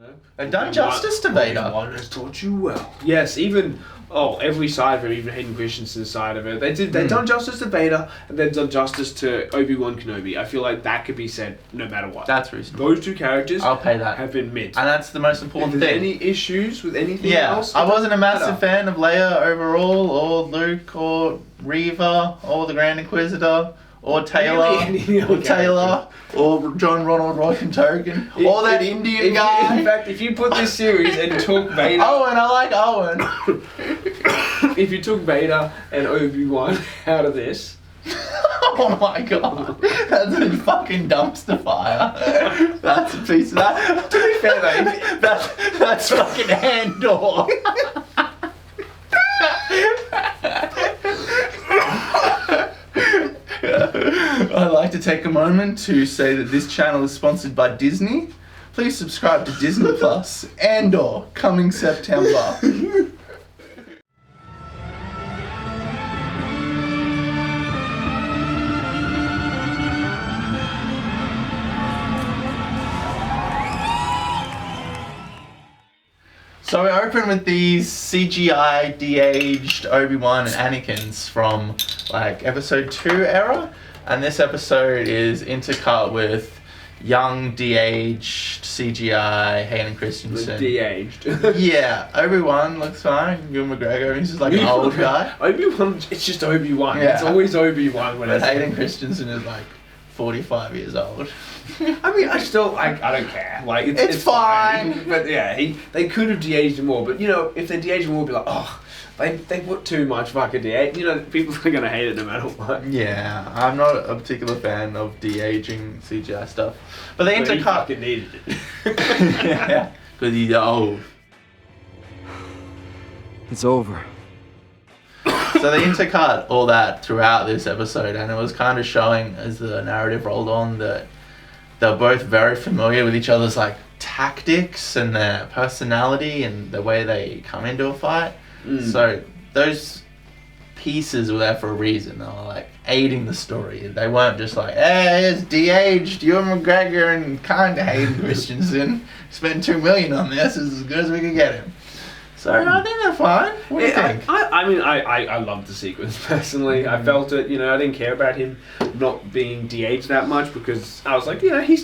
No? They've done justice to Vader. Obi-Wan has taught you well. Yes, even every side of it, even Hayden Christensen's side of it. They've done justice to Vader, and they've done justice to Obi-Wan Kenobi. I feel like that could be said no matter what. That's reasonable. Those two characters I'll pay that. have been mint. And that's the most important thing. Any issues with anything else? I wasn't a massive fan of Leia overall, or Luke, or Reva, or the Grand Inquisitor, or Taylor, or John Ronald Rockentogan, or that Indian guy. In fact, if you put this series and took Vader... Owen, I like Owen. If you took Vader and Obi-Wan out of this... Oh my god, that's a fucking dumpster fire. That's a piece of that. To be fair though, that's fucking Andor. I'd like to take a moment to say that this channel is sponsored by Disney. Please subscribe to Disney Plus. Andor, coming September. So we open with these CGI de-aged Obi-Wan and Anakins from like episode 2 era, and this episode is intercut with young de-aged CGI Hayden Christensen. De-aged. Yeah, Obi-Wan looks fine. Ewan McGregor, he's just like an old guy. Obi-Wan, it's just Obi-Wan. Yeah. It's always Obi-Wan when But it's Hayden Christensen is like 45 years old. I mean, I don't care. Like, it's fine. But yeah, they could have de-aged him more. But you know, if they de-aged him more, be like, oh, they put too much fucking de-age. You know, people are gonna hate it no matter what. Yeah, I'm not a particular fan of de-aging CGI stuff. But the intercut... He fucking needed it. Yeah, because he's old. It's over. So they intercut all that throughout this episode, and it was kind of showing as the narrative rolled on that they're both very familiar with each other's like tactics and their personality and the way they come into a fight. So those pieces were there for a reason. They were like aiding the story. They weren't just like, hey, it's de-aged Ewan McGregor and kind of Hayden Christensen. Spent $2 million on this. It's as good as we could get him. So I think they're fine. What do you think? I mean, I loved the sequence personally. I felt it. You know, I didn't care about him not being de-aged that much because I was like, you know, I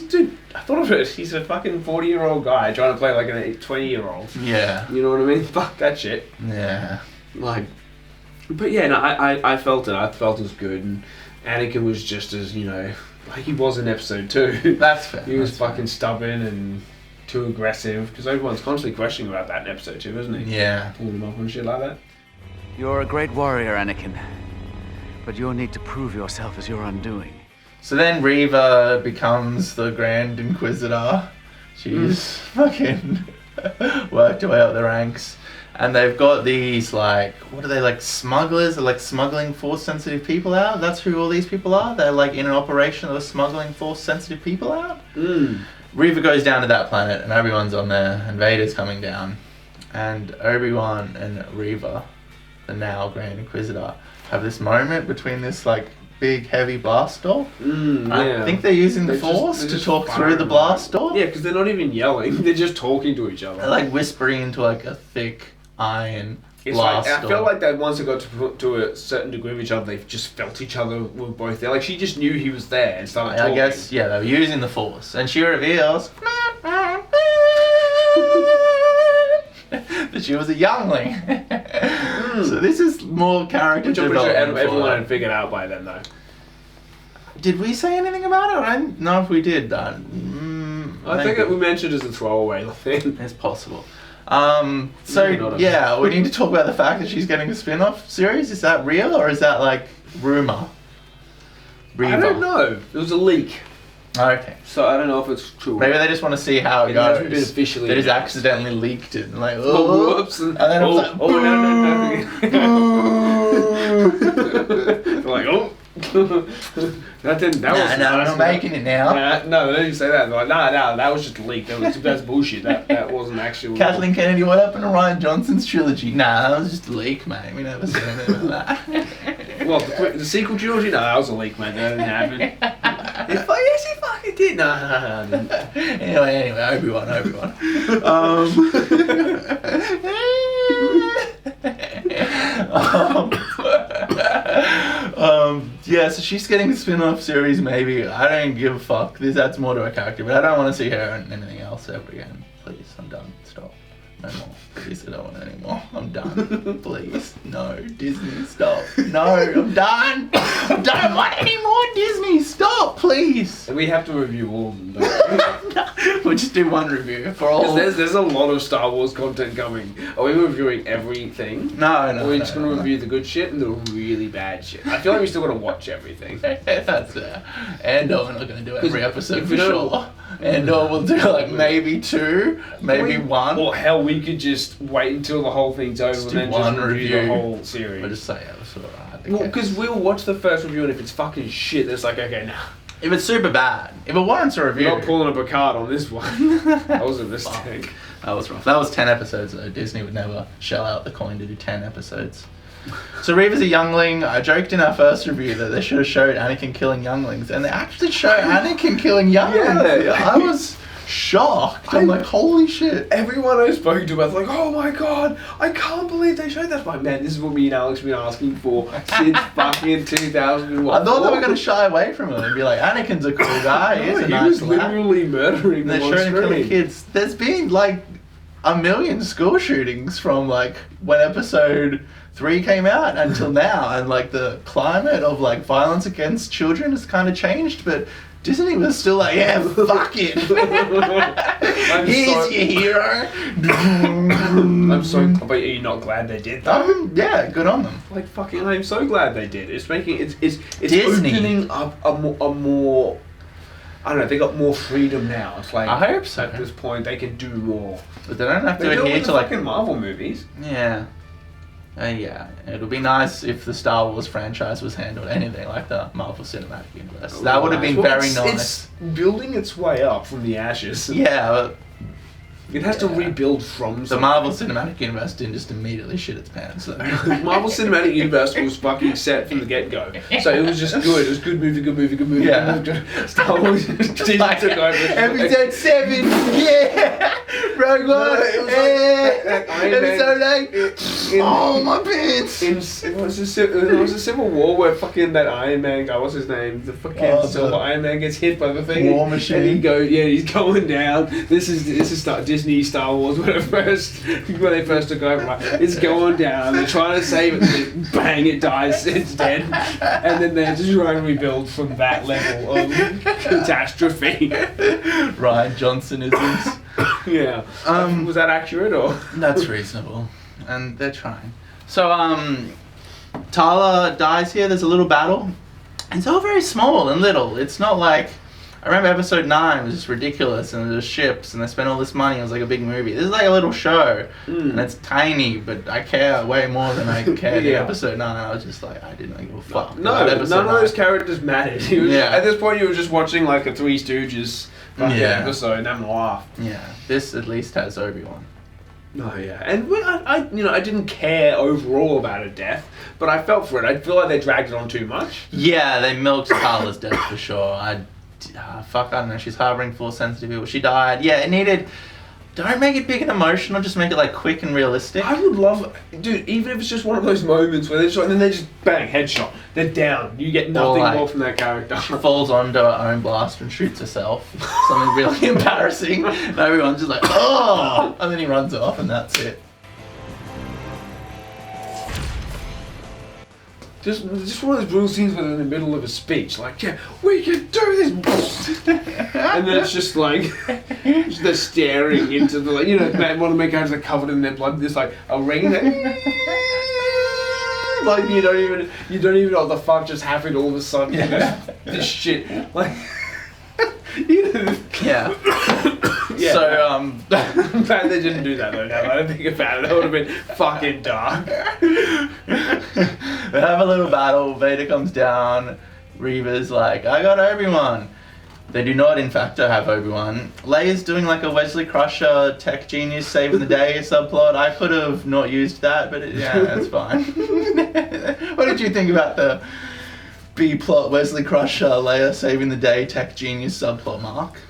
thought of it. He's a fucking 40-year-old guy trying to play like a 20-year-old. Yeah. You know what I mean? Fuck that shit. Yeah. Like, but yeah, no, I felt it. I felt it was good, and Anakin was just as, you know, like he was in episode 2. That's fair. He was fucking stubborn and too aggressive, because everyone's constantly questioning about that in episode 2, isn't he? Yeah. Pulling him up and shit like that. You're a great warrior, Anakin. But you'll need to prove yourself as your undoing. So then Reva becomes the Grand Inquisitor. She's fucking worked her way up the ranks. And they've got these, like, what are they, like smugglers? They're like smuggling force-sensitive people out? That's who all these people are? They're like in an operation of smuggling force-sensitive people out? Reva goes down to that planet and Obi-Wan's on there and Vader's coming down. And Obi-Wan and Reva, the now Grand Inquisitor, have this moment between this like big heavy blast door. I think they're using the Force to talk through the blast door. Yeah, because they're not even yelling, they're just talking to each other. They're like whispering into like a thick iron blast door. I feel like that once they got to a certain degree of each other, they just felt each other were both there. Like she just knew he was there and started talking. I guess, yeah, they were using the Force. And she reveals that she was a youngling. So this is more character development. Which everyone had figured out by then, though. Did we say anything about it? I don't know if we did. I think that we mentioned as a throwaway thing. It's possible. So yeah, we need to talk about the fact that she's getting a spin-off series. Is that real or is that like rumor? I don't know. It was a leak. Okay. So I don't know if it's true. Maybe they just want to see how it goes. Hasn't been officially. They just accidentally leaked it and like, oh, whoops, and then it was like, like, oh. That was we're not making it now. No, they didn't say that. They're like, no, that was just a leak. That's bullshit. That wasn't actually. Kathleen Kennedy, what happened to Ryan Johnson's trilogy? Nah, that was just a leak, mate. We never said anything about that. Well, the sequel trilogy? No, that was a leak, mate. That didn't happen. Yes, it fucking did. No. Anyway, Obi-Wan. Yeah, so she's getting a spin-off series, maybe. I don't give a fuck. This adds more to her character, but I don't want to see her in anything else ever again. Please, I'm done. Stop. No more. Please, I don't want it anymore. I'm done. Please. No. Disney, stop. No, I'm done. I don't want any more Disney. Stop, please. We have to review all of them, don't we? No, we'll just do one review for all. There's a lot of Star Wars content coming. Are we reviewing everything? No. Or are we just going to review the good shit and the really bad shit? I feel like we still got to watch everything. That's fair. Andor, we're not going to do every episode if for we don't- sure. Andor, we'll do like maybe 2, maybe 1. Or hell, we could just wait until the whole thing's over and do then one just review review. the whole series. We'll just say it was alright. Well, because we'll watch the first review and if it's fucking shit, it's like, okay, nah. If it's super bad, if it warrants a review. You're not pulling a Picard on this one. That was a mistake. That was rough. That was 10 episodes though. Disney would never shell out the coin to do 10 episodes. So Reva's a youngling. I joked in our first review that they should have showed Anakin killing younglings, and they actually show Anakin killing younglings. Yeah. I was shocked. I'm like, holy shit. Everyone I spoke to was like, oh my god, I can't believe they showed that. I'm like, man, this is what me and Alex have been asking for since fucking 2001. I thought they were going to shy away from him and be like, Anakin's a cool guy. He's a he nice was lad. literally murdering And they're them on showing him killing screen. kids. There's been like a million school shootings from like when episode 3 came out until now, and like the climate of like violence against children has kind of changed, but Disney was still like, yeah, fuck it. Here's your hero. I'm so, but are you not glad they did that? Yeah, good on them. Like fucking, I'm so glad they did. It's making it's Disney. opening up a more. I don't know. They got more freedom now. It's like I hope so. At this point, they can do more. But they don't have to They do it adhere with to the like fucking Marvel movies. Yeah. Yeah, it would be nice if the Star Wars franchise was handled anything like the Marvel Cinematic Universe. That would have been very nice. It's building its way up from the ashes. Yeah, but It has to rebuild from the something. Marvel Cinematic Universe didn't just immediately shit its pants. So. Marvel Cinematic Universe was fucking set from the get-go. So it was just good. It was good movie, good movie, good movie. Yeah. Good movie. Star Wars took over. Episode 7, yeah! Rogue One, episode 8, oh my pants! It was a Civil War where fucking that Iron Man guy, what's his name? The fucking silver Iron Man gets hit by the thing. War Machine. And he's going down. This is Disney Star Wars when they first took over. Right? It's going down. They're trying to save it. And bang! It dies. It's dead. And then they're just trying to rebuild from that level of catastrophe. Ryan Johnson-isms. Yeah. Was that accurate or? That's reasonable. And they're trying. So, Tala dies here. There's a little battle. It's all very small and little. It's not like... I remember episode 9 was just ridiculous, and there's ships, and they spent all this money. It was like a big movie. This is like a little show, and it's tiny, but I care way more than I cared in episode 9. I was just like, I didn't give a fuck. No, none of those characters mattered. At this point, you were just watching like a Three Stooges episode and having a laugh. Yeah, this at least has Obi-Wan. Oh yeah, and I didn't care overall about her death, but I felt for it. I feel like they dragged it on too much. Yeah, they milked Tala's death for sure. I don't know. She's harboring Force sensitive people. She died. Yeah, it needed. Don't make it big and emotional. Just make it like quick and realistic. I would love, dude. Even if it's just one of those moments where and then they just bang headshot. They're down. You get nothing more from that character. She falls onto her own blaster and shoots herself. Something really embarrassing. And everyone's just like, oh, and then he runs off, and that's it. Just one of those brutal scenes where they're in the middle of a speech, like, yeah, we can do this, and then it's just like they're staring into the, one of the main characters are covered in their blood. There's like a ring that, like you don't even know what the fuck just happened all of a sudden. This shit, like, Yeah. Yeah. So, I'm glad they didn't do that though. Now that I think about it, that would have been fucking dark. They have a little battle. Vader comes down. Reva's like, I got Obi-Wan. They do not, in fact, have Obi-Wan. Leia's doing like a Wesley Crusher tech genius saving the day subplot. I could have not used that, but yeah, that's fine. What did you think about the B-plot Wesley Crusher, Leia saving the day, tech genius subplot mark.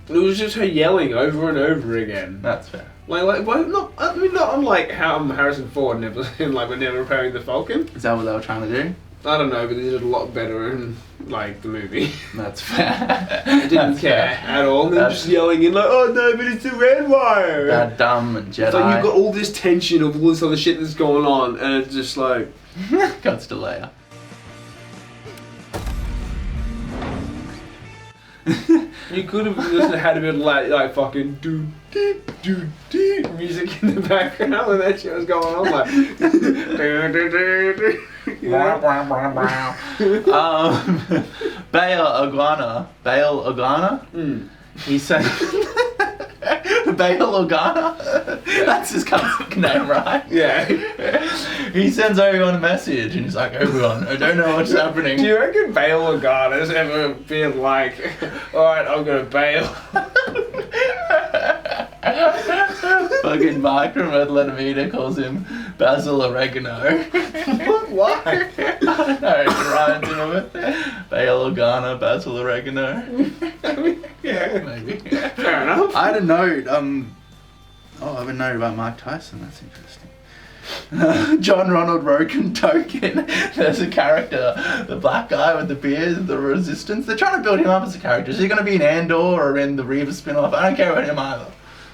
It was just her yelling over and over again. That's fair. Like, well, not unlike how Harrison Ford never in like when they were repairing the Falcon. Is that what they were trying to do? I don't know, but they did it a lot better in like the movie. That's fair. They didn't care at all. And they're just yelling in like, oh no, but it's the red wire. That dumb Jedi. It's like you've got all this tension of all this other shit that's going on, and it's just like Cuts to Leia. you could have just had a bit of like fucking do music in the background when that shit was going on, like. You know? Bail Organa. He said. Bail Organa. That's his cunt's name, right? Yeah. He sends Obi-Wan a message and he's like, Obi-Wan, I don't know what's happening. Do you reckon Bail Organa's ever been like, alright, I'm gonna bail? Fucking Mark from Red Letter Media calls him Basil Oregano. Why? I don't know, it reminds him of it. Bail Organa, Basil Oregano. Yeah. Maybe. Fair enough. I had a note, I have a note about Mike Tyson, that's interesting. John Ronald Rogan Token. There's a character, the black guy with the beard, the Resistance. They're trying to build him up as a character. Is he going to be in Andor or in the Reva spin-off? I don't care about him either.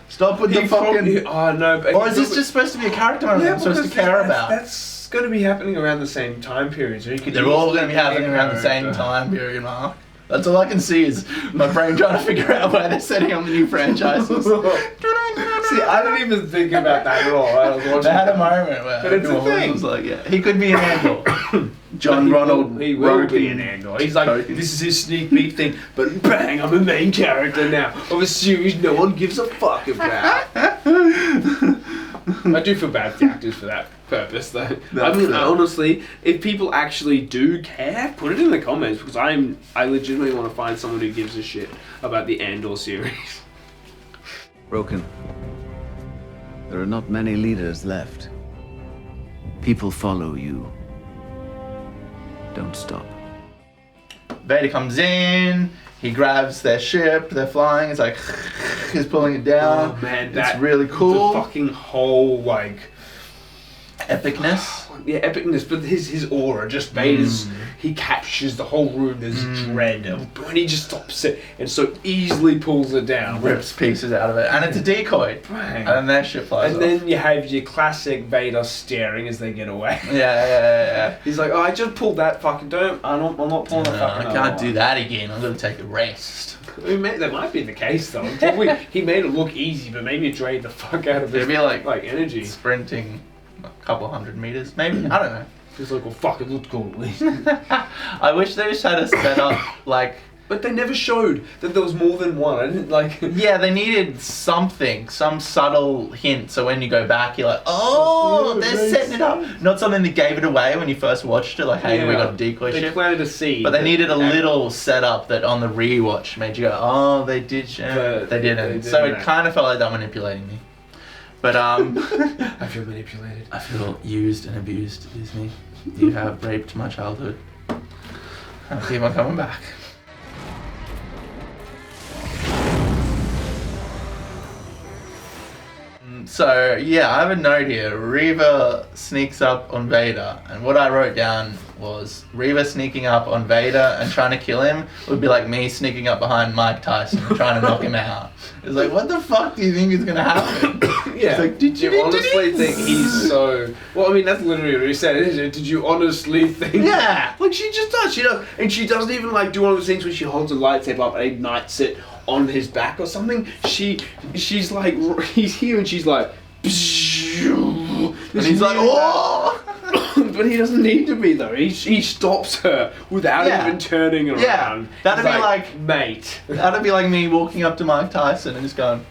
Stop with the fucking... Oh no, but or is this just supposed to be a character I'm supposed to care about? That's going to be happening around the same time period. So they're all going to be happening around the same time period, Mark. That's all I can see is my brain trying to figure out where they're setting up the new franchises. See, I didn't even think about that at all. I was watching. They had a moment where but it's a thing. Was like, yeah, he could be an Andor. John Ronald. He will be an Andor. He's like, Token. this is his sneak peek thing, but bang, I'm a main character now of a series no one gives a fuck about. I do feel bad for the actors for that purpose, though. I mean, honestly, if people actually do care, put it in the comments because I legitimately want to find someone who gives a shit about the Andor series. Broken. There are not many leaders left. People follow you. Don't stop. Vader comes in, he grabs their ship, they're flying, it's like, he's pulling it down. Oh man, that's really cool. The fucking whole, like... epicness. Yeah, epicness, but his aura, just Vader's, he captures the whole room, there's dread, and when he just stops it, and so easily pulls it down. Rips pieces out of it, and it's a decoy. Bang. And then their ship flies and off. then you have your classic Vader staring as they get away. Yeah. He's like, oh, I just pulled that fucking, I'm not pulling that fucking I can't do that again, I'm gonna take a rest. I mean, that might be the case though. Probably, he made it look easy, but maybe it drained the fuck out of his It'd be like energy. Sprinting a couple hundred meters, maybe, I don't know. Just like, well, fuck, it looked cool at least. I wish they just had a setup like... But they never showed that there was more than one. I didn't like... Yeah, they needed something, some subtle hint, so when you go back, you're like, oh, they're setting it up. Not something that gave it away when you first watched it, like, hey, we got a decoy ship. They planted a seed. But they needed a little setup that on the rewatch made you go, oh, they did show. But they didn't. So it kind of felt like they're manipulating me. But, I feel manipulated. I feel used and abused, Disney. You have raped my childhood. I'll keep on coming back. So, yeah, I have a note here. Reva sneaks up on Vader. And what I wrote down was Reva sneaking up on Vader and trying to kill him would be like me sneaking up behind Mike Tyson and trying to knock him out. It's like, what the fuck do you think is going to happen? Yeah. It's like, did you honestly think he's so... Well, I mean, that's literally what he said, isn't it? Did you honestly think... Yeah. Like, she just does. She does. And she doesn't even, like, do one of those things where she holds a lightsaber up and ignites it on his back or something. She's like... He's here and she's like... And he's like, oh! But he doesn't need to be, though. He stops her without even turning around. Yeah. That'd be like... Mate. That'd be like me walking up to Mike Tyson and just going...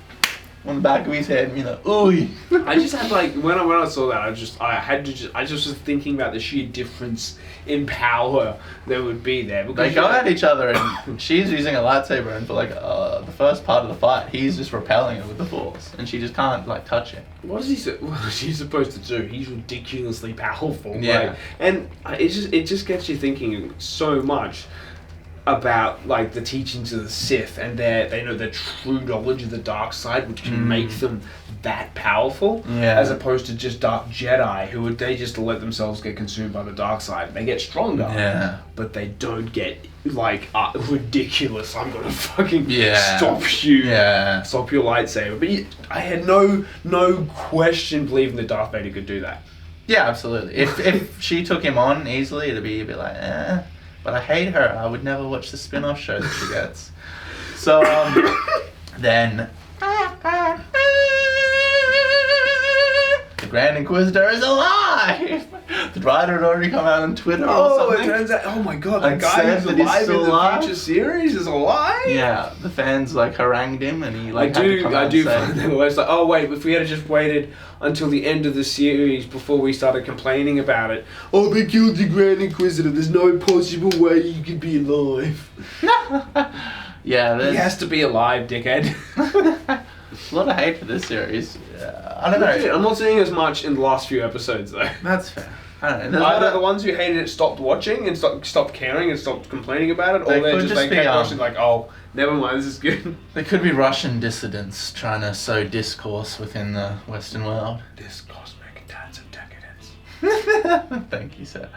on the back of his head and be like, ooh. I just had like when I saw that, I just was thinking about the sheer difference in power there would be there. Because They go at each other, and she's using a lightsaber, and for like the first part of the fight, he's just repelling it with the Force, and she just can't like touch it. What is he supposed to do? He's ridiculously powerful. Yeah. Like, and it just gets you thinking so much about like the teachings of the Sith and they know their true knowledge of the dark side, which can make them that powerful, as opposed to just dark Jedi who they just let themselves get consumed by the dark side. They get stronger, but they don't get like ridiculous. I'm gonna fucking stop you, stop your lightsaber. But I had no question believing that Darth Vader could do that. Yeah, absolutely. If she took him on easily, it'd be a bit like, But I hate her. I would never watch the spin-off show that she gets. So, then... The Grand Inquisitor is alive! The writer had already come out on Twitter or something. It turns out... Oh my god, that And guy said who's that he's alive in still the alive? future series is alive? Yeah, the fans like harangued him and he like I had to come out do and say... find that it's like, oh wait, if we had just waited until the end of the series before we started complaining about it. Oh, they killed the Grand Inquisitor. There's no possible way you could be alive. Yeah, He has to be alive, dickhead. a lot of hate for this series. I don't know. I'm not seeing as much in the last few episodes though. That's fair. I don't know. Either the ones who hated it stopped watching and stopped caring and stopped complaining about it, or They they're could just just like be, kept watching like, oh, never mind, this is good. There could be Russian dissidents trying to sow discourse within the Western world. This cosmic dance of decadence. Thank you, sir.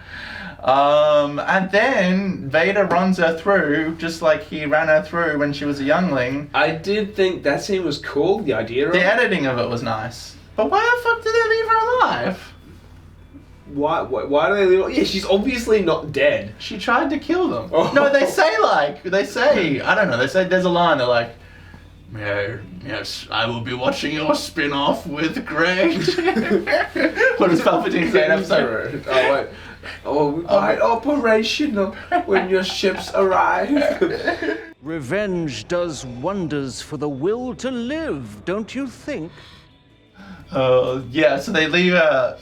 And then Vader runs her through just like he ran her through when she was a youngling. I did think that scene was cool, the idea of The it. editing of it was nice. But why the fuck did they leave her alive? Why do they leave? Yeah, she's obviously not dead. She tried to kill them. Oh. No, they say, I don't know, they say there's a line, they're like, yes, I will be watching your spin-off with great... What does Palpatine say in episode? Oh, wait. Oh, we got operation when your ships arrive. Revenge does wonders for the will to live, don't you think? Yeah, so they leave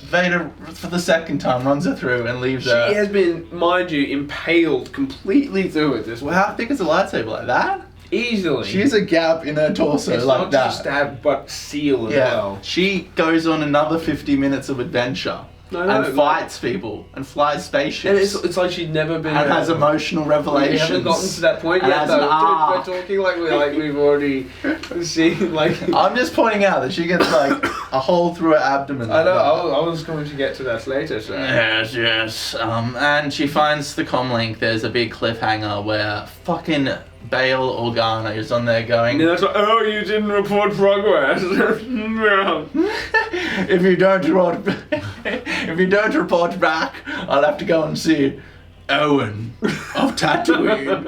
Vader for the second time, runs her through and leaves her. She has been, mind you, impaled completely through it this way. Well, how thick is a lightsaber like that? Easily. She has a gap in her torso it's like not that. just stab, but seal as well. She goes on another 50 minutes of adventure and fights people and flies spaceships. And it's like she'd never been. And has emotional revelations. We haven't gotten to that point and yet, has though. an arc. Dude, we're talking like we've already seen like. I'm just pointing out that she gets like a hole through her abdomen. I know. I was going to get to that later. So. Yes. And she finds the comlink. There's a big cliffhanger where fucking Bail Organa is on there going. And that's like, oh, you didn't report progress. If you don't report back, I'll have to go and see Owen of Tatooine.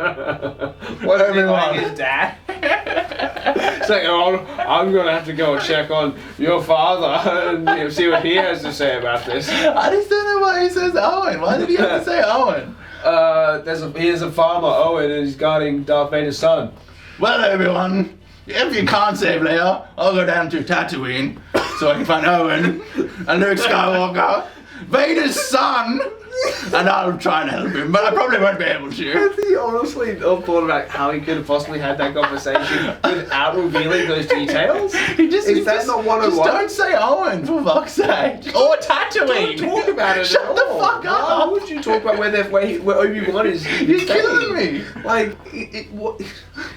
What, everyone? His dad? It's like, oh, I'm gonna have to go and check on your father and see what he has to say about this. I just don't know why he says Owen. Why did he have to say Owen? Here's a farmer, Owen, and he's guarding Darth Vader's son. Well, everyone, if you can't save Leia, I'll go down to Tatooine so I can find Owen and Luke Skywalker, Vader's son, and I'll try and help him, but I probably won't be able to. Have you honestly thought about how he could have possibly had that conversation without revealing those details? Is that not 101? Just don't say Owen, for fuck's sake. Or Tatooine. Don't talk about it Shut at the all. fuck up. Why would you talk about where Obi-Wan is? You're killing me. Like,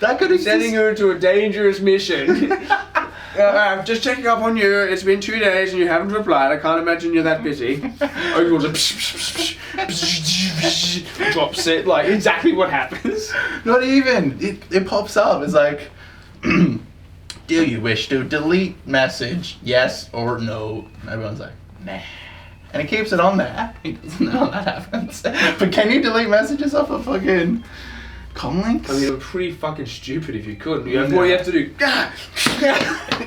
That could have sending her into a dangerous mission. I'm just checking up on you. It's been 2 days and you haven't replied. I can't imagine you're that busy. Obi-Wan's like, drops it. Like, exactly what happens. Not even. It pops up. It's like, do you wish to delete message? Yes or no? And everyone's like, nah. And he keeps it on there. He doesn't know how that happens. But can you delete messages off of fucking comlinks? I mean, it would be pretty fucking stupid if you couldn't. What you have to do,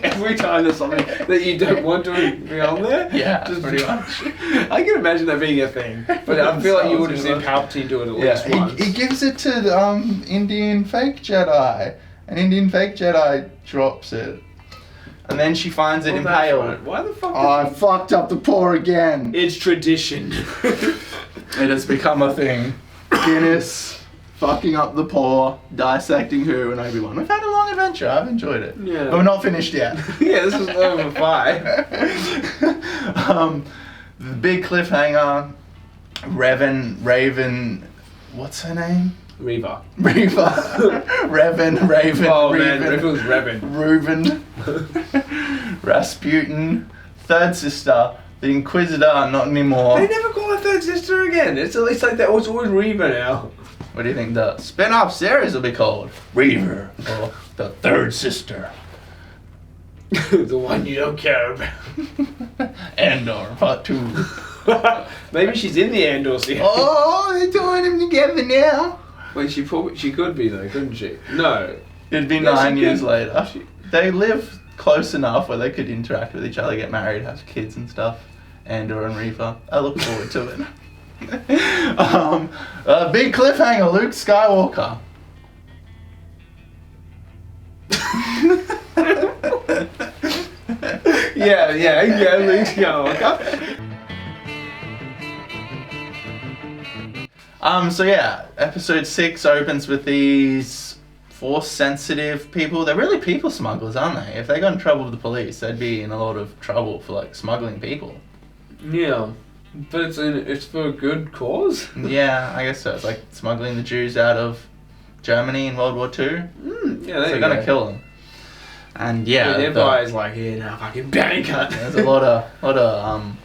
every time there's something that you don't want to be on there. Yeah, just pretty much. I can imagine that being a thing, but I feel like you would have seen Palpatine do it at least once. He gives it to the Indian fake Jedi. An Indian fake Jedi drops it. and then she finds it Well, that's impaled. right. Why the fuck? Oh, I fucked up the paw again. It's tradition. It has become a thing. Guinness, fucking up the paw, dissecting who and Obi-Wan. We've had a long adventure. I've enjoyed it. Yeah. But we're not finished yet. Yeah, this is over 5. The big cliffhanger. Raven. What's her name? Reva. Reva. Raven. Oh man, Reva was Revan. Reuben. Rasputin. Third sister. The Inquisitor. Not anymore. They never call her third sister again. It's like that. It's always Reva now. What do you think the spin-off series will be called? Reva. Or the third sister. The one you don't care about. Andor Part 2. Maybe she's in the Andor series. Oh, they're doing them together now. Wait, she could be though, couldn't she? No. It'd be Yeah, 9 she years could. later. They live close enough where they could interact with each other, get married, have kids and stuff. Andor and Reva. I look forward to it. Big cliffhanger, Luke Skywalker. Yeah, Luke Skywalker. So yeah, episode 6 opens with these Force-sensitive people. They're really people smugglers, aren't they? If they got in trouble with the police, they'd be in a lot of trouble for like smuggling people. Yeah, but it's for a good cause. Yeah, I guess so. It's like smuggling the Jews out of Germany in World War II. Yeah, So they're gonna kill them. And yeah, the Empire's like, yeah, no, fucking bank cut. there's a lot of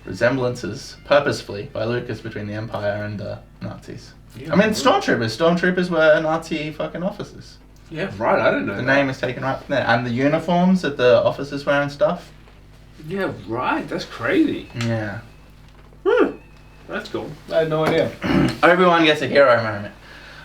resemblances, purposefully, by Lucas between the Empire and the Nazis. Yeah, I mean, Stormtroopers were Nazi fucking officers. Yeah, right. I don't know. The that. name is taken right from there, and the uniforms that the officers wear and stuff. Yeah, right. That's crazy. Yeah. That's cool. I had no idea. Obi-Wan gets a hero moment.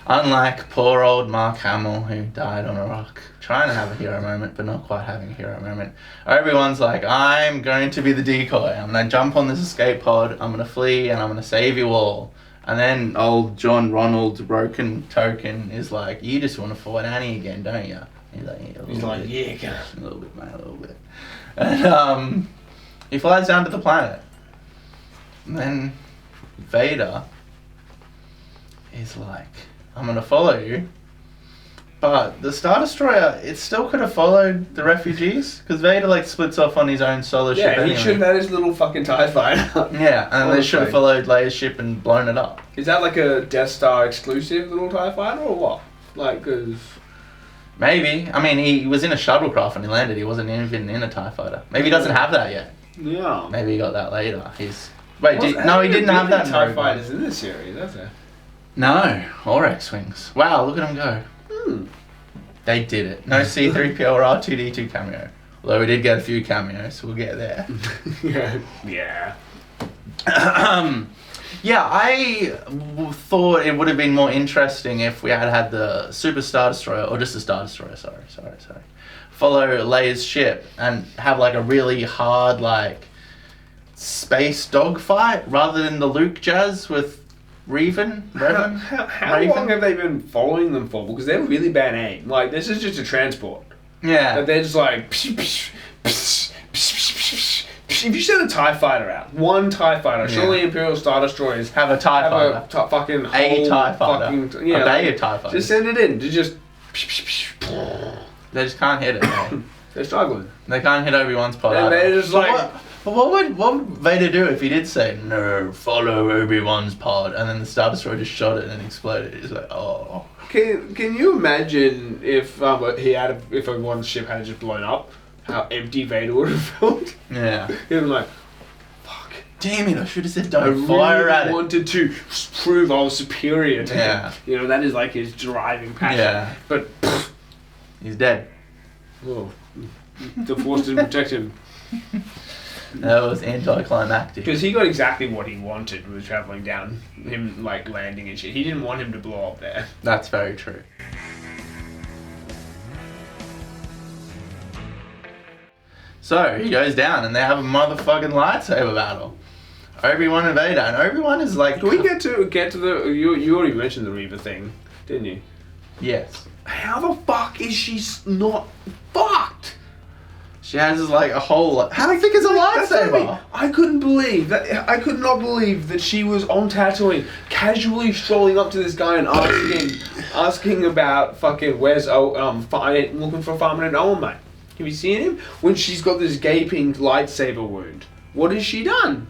Unlike poor old Mark Hamill, who died on a rock, trying to have a hero moment, but not quite having a hero moment. Obi-Wan's like, I'm going to be the decoy. I'm going to jump on this escape pod, I'm going to flee, and I'm going to save you all. And then old John Ronald, broken token, is like, you just want to fight Annie again, don't you? He's like, Yeah, go. a little bit, mate, a little bit. And he flies down to the planet. And then Vader is like, I'm gonna follow you. But the Star Destroyer, it still could have followed the refugees, because Vader like splits off on his own solo ship Yeah, anyway. he should have had his little fucking TIE fighter. Yeah, and they should have followed Leia's ship and blown it up. Is that like a Death Star exclusive little TIE fighter or what? Like, cause... Maybe. I mean, he was in a shuttlecraft when he landed. He wasn't even in a TIE fighter. Maybe he doesn't have that yet. Yeah. Maybe he got that later. Wait, no, he didn't have that in TIE Rogue One. fighters in this series, that's it. No, or X-Wings. Wow, look at them go. They did it. No C-3PO or R2-D2 cameo. Although we did get a few cameos, so we'll get there. Yeah. Yeah, I thought it would have been more interesting if we had the Super Star Destroyer, or just the Star Destroyer, sorry. Follow Leia's ship and have like a really hard like space dogfight rather than the Luke jazz with Revan. How long have they been following them for? Because they're really bad aim. Like, this is just a transport. Yeah. But they're just like... If you send a TIE fighter out, one TIE fighter, surely Imperial Star Destroyers have a TIE fighter. Fucking whole a TIE fighter. Fucking, yeah, a bay of TIE fighters. Just send it in. To just... They just can't hit it. No. They're struggling. They can't hit Obi-Wan's pod. And they're just like... But what would Vader do if he did say, no, follow Obi-Wan's pod, and then the Star Destroyer just shot it and exploded? He's like, oh. Can you imagine if if Obi-Wan's ship had just blown up, how empty Vader would have felt? Yeah. He'd been like, fuck. Damn it, I should have said I don't fire at really it. wanted to prove I was superior to Yeah. him. You know, that is like his driving passion. Yeah. But, He's dead. oh, the Force didn't protect him. That was anticlimactic. Because he got exactly what he wanted with travelling down, him like landing and shit. He didn't want him to blow up there. That's very true. So he goes down and they have a motherfucking lightsaber battle. Obi-Wan and Vader, and Obi-Wan is like... Can we get to the... You already mentioned the Reva thing, didn't you? Yes. How the fuck is she not fucked? She has like a whole. How thick is a lightsaber? I couldn't believe that. I could not believe that she was on Tatooine, casually strolling up to this guy and asking about fucking where's looking for a farmer named Owen, mate. Have you seen him? When she's got this gaping lightsaber wound, what has she done?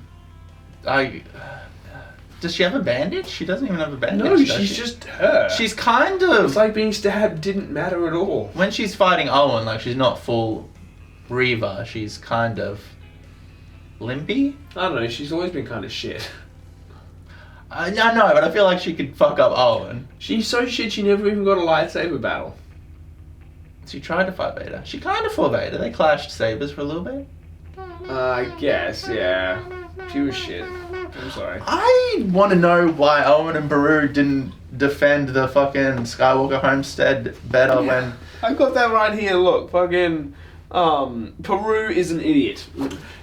Does she have a bandage? She doesn't even have a bandage. No, she's just her. She's kind of. It's like being stabbed didn't matter at all. When she's fighting Owen, like she's not full Reva. She's kind of limpy. I don't know. She's always been kind of shit. I know, but I feel like she could fuck up Owen. She's so shit. She never even got a lightsaber battle. She tried to fight Vader. She kind of fought Vader. They clashed sabers for a little bit. I guess, yeah. She was shit. I'm sorry. I want to know why Owen and Beru didn't defend the fucking Skywalker homestead better when... I got that right here, look. Fucking... Peru is an idiot.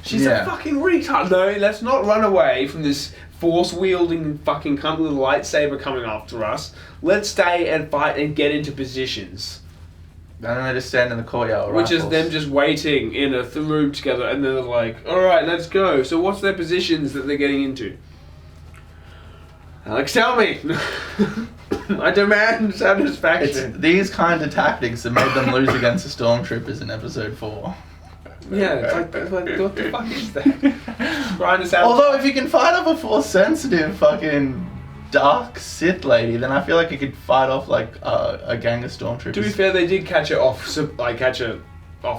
She's a fucking retard. No, let's not run away from this force-wielding fucking cunt with a lightsaber coming after us. Let's stay and fight and get into positions. And then they just stand in the courtyard. Which is them just waiting in a room together, and they're like, alright, let's go. So what's their positions that they're getting into? Alex, tell me! I demand satisfaction. It's these kind of tactics that made them lose against the Stormtroopers in episode 4. Yeah, it's like what the fuck is that? Trying to sound... Although if you can fight off a force-sensitive fucking dark Sith lady, then I feel like you could fight off like a gang of Stormtroopers. To be fair, they did catch her off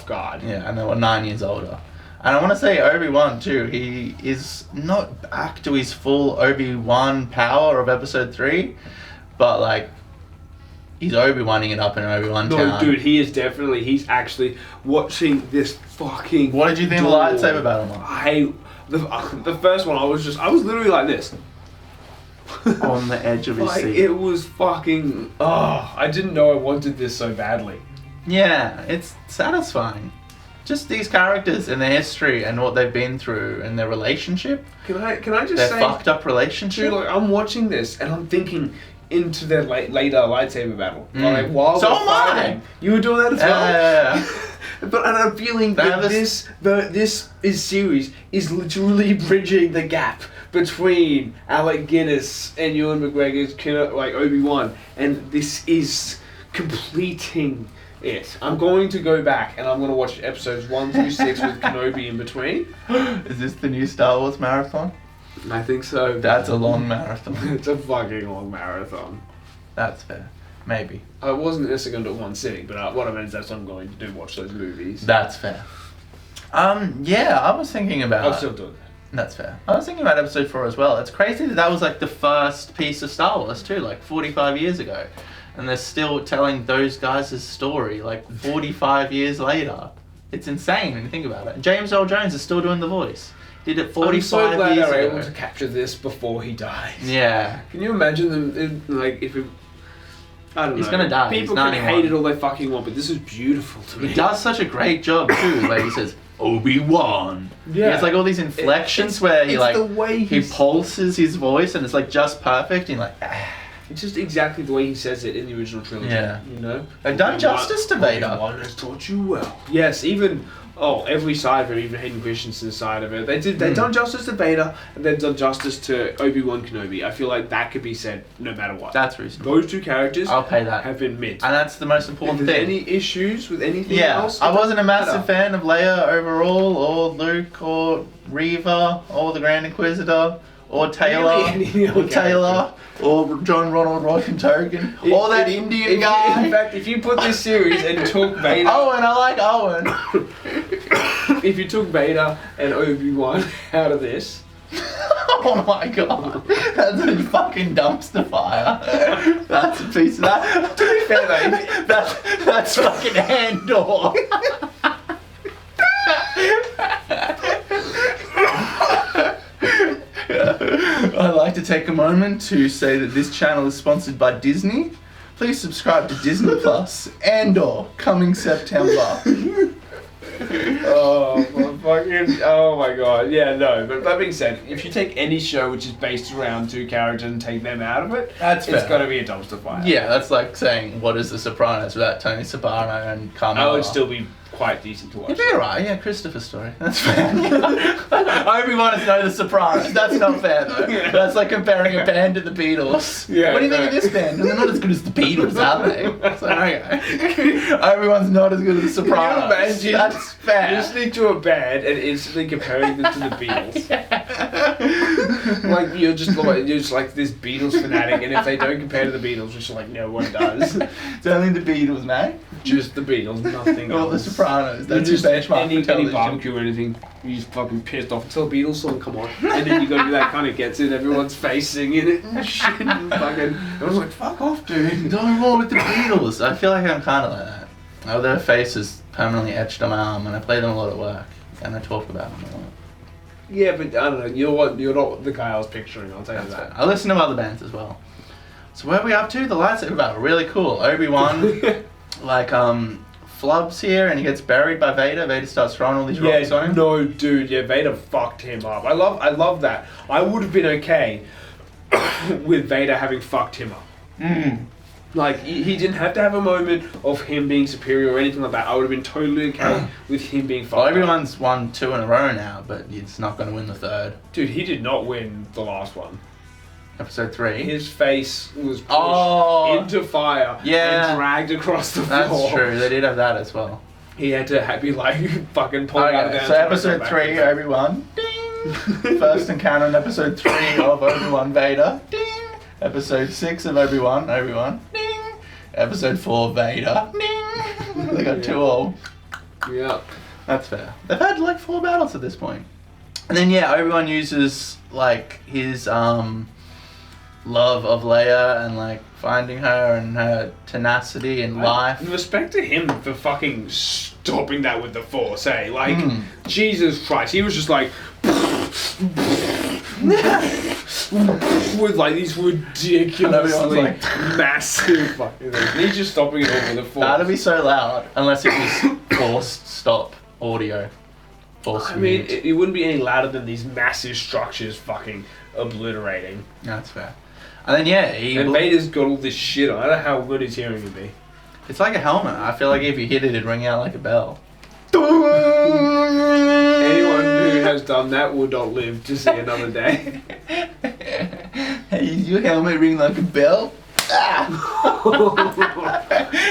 guard. Yeah, and they were 9 years older. And I want to say Obi-Wan too. He is not back to his full Obi-Wan power of episode 3, but like he's Obi-Wanning it up in Obi-Wan town. No, dude, he's actually watching this fucking. What did you think of the lightsaber battle, man? The first one, I was literally like this. On the edge of his seat. It was fucking... I didn't know I wanted this so badly. Yeah, it's satisfying. Just these characters and their history and what they've been through and their relationship. Can I just their say... fucked up relationship. Dude, like, I'm watching this and I'm thinking into their later lightsaber battle. Like, while so they're am fighting. You were doing that as well? Yeah. But and I'm feeling that this series is literally bridging the gap between Alec Guinness and Ewan McGregor's Obi-Wan, and this is completing it. I'm going to go back and I'm going to watch episodes 1 through 6 with Kenobi in between. Is this the new Star Wars marathon? I think so. That's a long marathon. It's a fucking long marathon. That's fair. Maybe. I wasn't necessarily going to do it in one sitting, but what I meant is that's what I'm going to do, watch those movies. That's fair. Yeah, I was thinking about... I'll still do it. That's fair. I was thinking about episode 4 as well. It's crazy that was like the first piece of Star Wars too, like 45 years ago. And they're still telling those guys' story like 45 years later. It's insane when you think about it. James Earl Jones is still doing the voice. Did it 45 years ago. I'm so glad they were able to capture this before he dies. Yeah. Can you imagine them, like, if it... I don't know. He's gonna die. People can hate it all they fucking want, but this is beautiful to me. He does such a great job too. Like he says, Obi-Wan. Yeah. It's like all these inflections where he like he pulses his voice and it's like just perfect and like it's just exactly the way he says it in the original trilogy. Yeah. You know? They've done justice to Vader. Obi-Wan has taught you well. Yes, even every side of it, even Hayden Christensen's side of it. They've done justice to Vader and they've done justice to Obi-Wan Kenobi. I feel like that could be said no matter what. That's reasonable. Those two characters I'll pay that. have been mint. And that's the most important thing. If there's any issues with anything else... I wasn't a massive fan of Leia overall, or Luke, or Reva, or the Grand Inquisitor, or Taylor, or John Ronald Rockentogan, or that Indian guy. In fact, if you put this series and took Vader... Owen, I like Owen. If you took Vader and Obi-Wan out of this... Oh my god, that's a fucking dumpster fire. That's a piece of that. To be fair though, that's fucking Andor. I'd like to take a moment to say that this channel is sponsored by Disney. Please subscribe to Disney Plus. Andor, coming September. Oh my god, yeah, no, but that being said, if you take any show which is based around two characters and take them out of it, it's got to be a dumpster fire. Yeah, that's like saying, what is The Sopranos without Tony Soprano and Carmela? I would still be quite decent to watch. It'd be alright, yeah, Christopher story. That's fair. Obi-Wan is no The Sopranos. That's not fair though. That's like comparing a band to the Beatles. Yeah, what do you think of this band? They're not as good as the Beatles, are they? It's like, okay. Obi-Wan's not as good as the Sopranos. Can you imagine That's fair. listening to a band and instantly comparing them to the Beatles? Like you're just like this Beatles fanatic, and if they don't compare to the Beatles, which like no one does, It's only the Beatles, mate. just the Beatles, nothing Or the else. Sopranos. That's Just your benchmark any for television. barbecue or anything, you're just fucking pissed off until a Beatles song come on, and then you go to that kind of gets in everyone's face singing it and shit, and fucking everyone's like, fuck off, dude. No more with the Beatles. I feel like I'm kind of like that. Oh, their face is permanently etched on my arm, and I play them a lot at work, and I talk about them a lot. Yeah, but I don't know. You're not the guy I was picturing. I'll tell you That's that. fair. I listen to other bands as well. So where are we up to? The lightsaber battle, really cool. Obi-Wan, like flubs here, and he gets buried by Vader. Vader starts throwing all these rocks on him. No, dude. Yeah, Vader fucked him up. I love that. I would have been okay with Vader having fucked him up. Like, he didn't have to have a moment of him being superior or anything like that. I would have been totally okay with him being fucked Well, up. Obi-Wan's won 2 in a row now, but he's not going to win the 3rd. Dude, he did not win the last one. Episode 3. His face was pushed into fire and dragged across the floor. That's true. They did have that as well. He had to be like, fucking pull out down. So episode 3, Obi-Wan. Ding! First encounter in episode 3 of Obi-Wan Vader. Ding! Episode 6 of Obi-Wan. Ding! Episode 4, Vader. Ding! They got 2 all. Yeah. That's fair. They've had like 4 battles at this point. And then yeah, Obi-Wan uses like his love of Leia and like finding her and her tenacity and life. Respect to him for fucking stopping that with the Force, eh? Like, Jesus Christ, he was just like with like these ridiculously like massive fucking things. And he's just stopping it all with the Force. That'd be so loud unless it was forced stop audio. I mean, it wouldn't be any louder than these massive structures fucking obliterating. That's fair. And then yeah, and Vader's got all this shit on. I don't know how good his hearing would be. It's like a helmet. I feel like if you hit it, it'd ring out like a bell. Anyone who has done that will not live to see another day. Hey, is your helmet ring like a bell?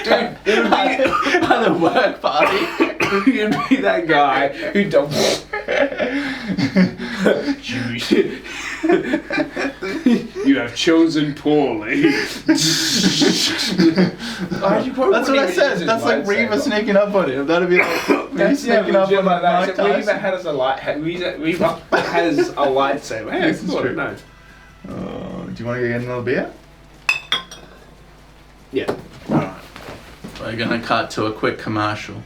Dude, it would be at a work party. You'd be that guy who does. You have chosen poorly. That's what I said. That's like Reva sneaking up on him. That'd be like me sneaking up on Mike Tyson. Reva has a lightsaber. Hey, This is true. No. Do you want to get another beer? Yeah. Alright. We're gonna cut to a quick commercial.